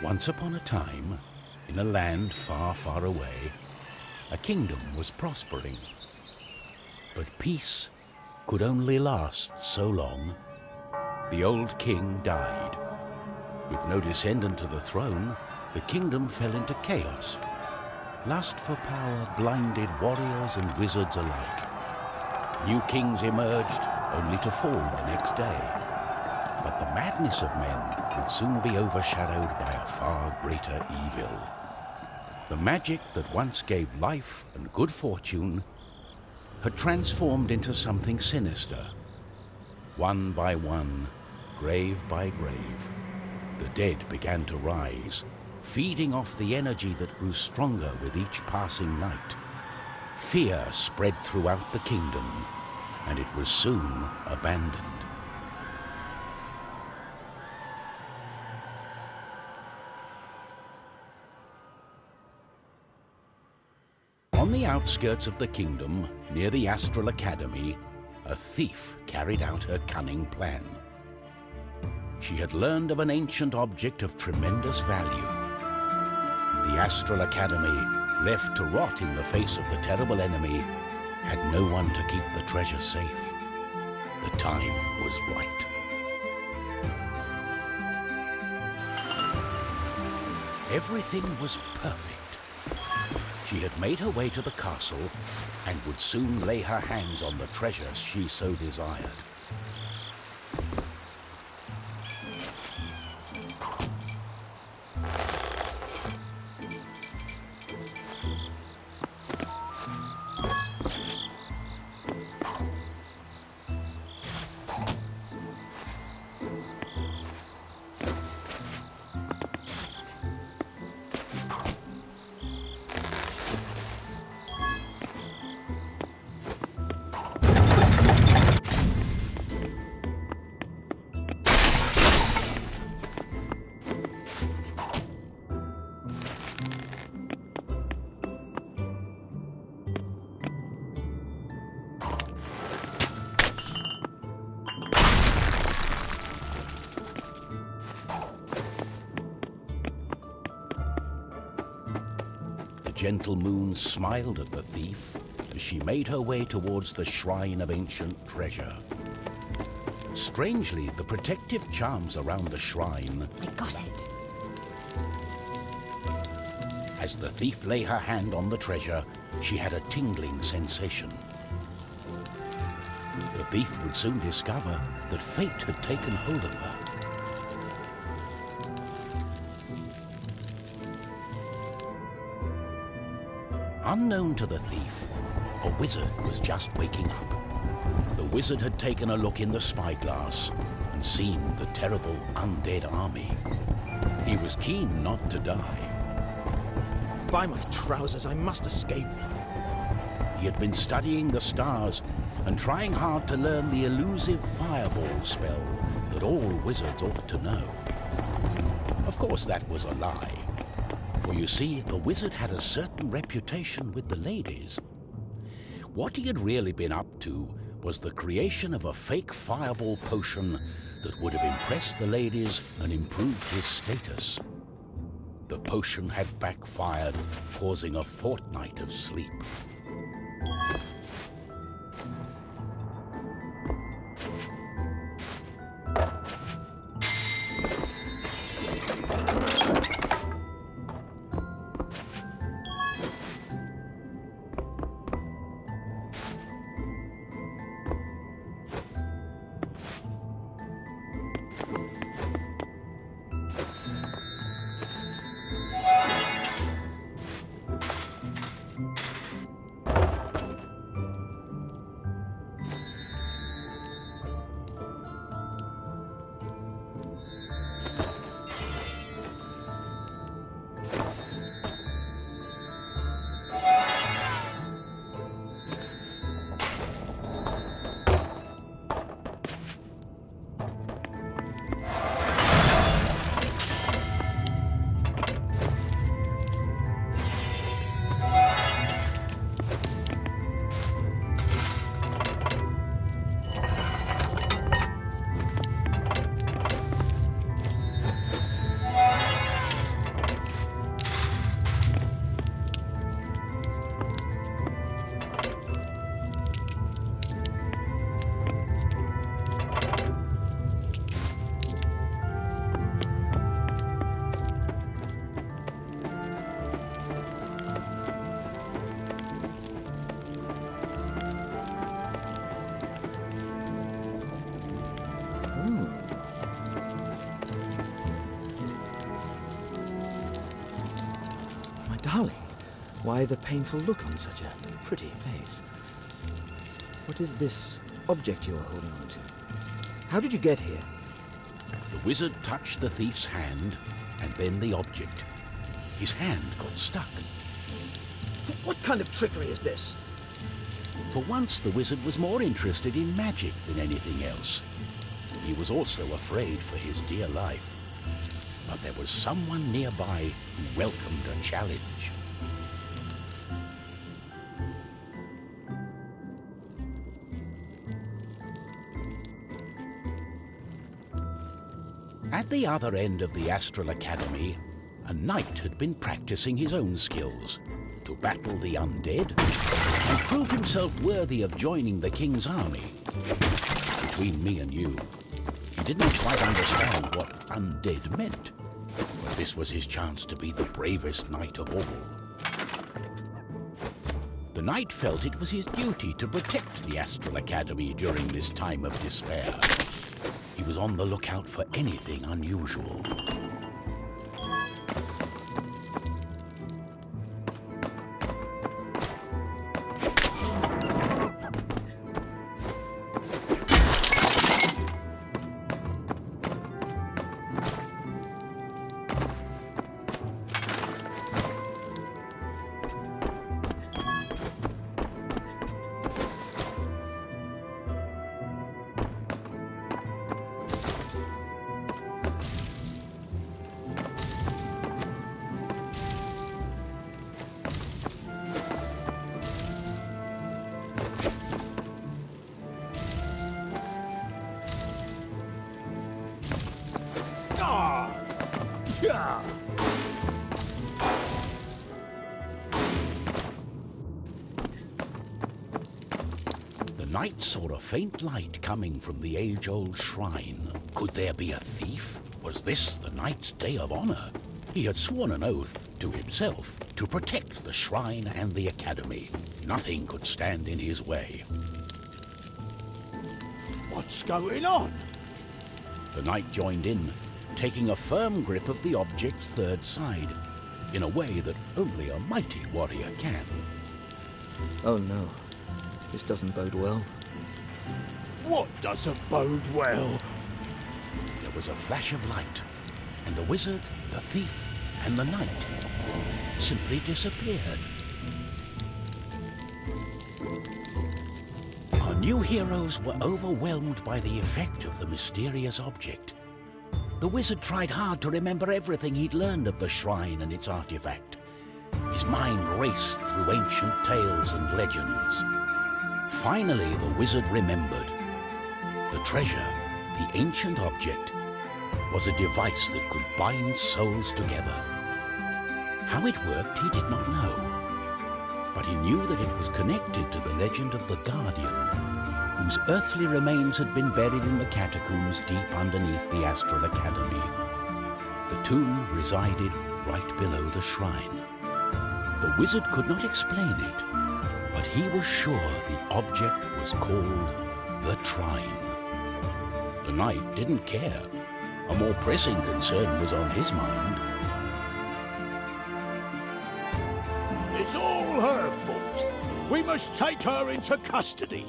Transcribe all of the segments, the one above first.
Once upon a time, in a land far, far away, a kingdom was prospering. But peace could only last so long. The old king died. With no descendant to the throne, the kingdom fell into chaos. Lust for power blinded warriors and wizards alike. New kings emerged, only to fall the next day. But the madness of men would soon be overshadowed by a far greater evil. The magic that once gave life and good fortune had transformed into something sinister. One by one, grave by grave, the dead began to rise, feeding off the energy that grew stronger with each passing night. Fear spread throughout the kingdom, and it was soon abandoned. On the outskirts of the kingdom, near the Astral Academy, a thief carried out her cunning plan. She had learned of an ancient object of tremendous value. The Astral Academy, left to rot in the face of the terrible enemy, had no one to keep the treasure safe. The time was right. Everything was perfect. She had made her way to the castle and would soon lay her hands on the treasure she so desired. The gentle moon smiled at the thief as she made her way towards the shrine of ancient treasure. Strangely, the protective charms around the shrine... I got it. As the thief lay her hand on the treasure, she had a tingling sensation. The thief would soon discover that fate had taken hold of her. Unknown to the thief, a wizard was just waking up. The wizard had taken a look in the spyglass and seen the terrible undead army. He was keen not to die. By my trousers, I must escape. He had been studying the stars and trying hard to learn the elusive fireball spell that all wizards ought to know. Of course, that was a lie. For you see, the wizard had a certain reputation with the ladies. What he had really been up to was the creation of a fake fireball potion that would have impressed the ladies and improved his status. The potion had backfired, causing a fortnight of sleep. Why the painful look on such a pretty face? What is this object you are holding on to? How did you get here? The wizard touched the thief's hand, and then the object. His hand got stuck. What kind of trickery is this? For once, the wizard was more interested in magic than anything else. He was also afraid for his dear life. But there was someone nearby who welcomed a challenge. At the other end of the Astral Academy, a knight had been practicing his own skills to battle the undead and prove himself worthy of joining the king's army. Between me and you, he didn't quite understand what undead meant, but this was his chance to be the bravest knight of all. The knight felt it was his duty to protect the Astral Academy during this time of despair. He was on the lookout for anything unusual. The knight saw a faint light coming from the age-old shrine. Could there be a thief? Was this the knight's day of honor? He had sworn an oath to himself to protect the shrine and the academy. Nothing could stand in his way. What's going on? The knight joined in, taking a firm grip of the object's third side, in a way that only a mighty warrior can. Oh no, this doesn't bode well. What doesn't bode well? There was a flash of light, and the wizard, the thief, and the knight simply disappeared. Our new heroes were overwhelmed by the effect of the mysterious object. The wizard tried hard to remember everything he'd learned of the shrine and its artifact. His mind raced through ancient tales and legends. Finally, the wizard remembered. The treasure, the ancient object, was a device that could bind souls together. How it worked, he did not know. But he knew that it was connected to the legend of the Guardian, whose earthly remains had been buried in the catacombs deep underneath the Astral Academy. The tomb resided right below the shrine. The wizard could not explain it, but he was sure the object was called the Trine. The knight didn't care. A more pressing concern was on his mind. It's all her fault. We must take her into custody.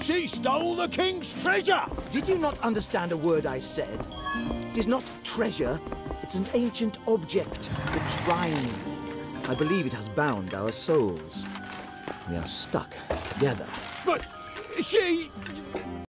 She stole the king's treasure! Did you not understand a word I said? It is not treasure, it's an ancient object, the Trine. I believe it has bound our souls. We are stuck together. But she...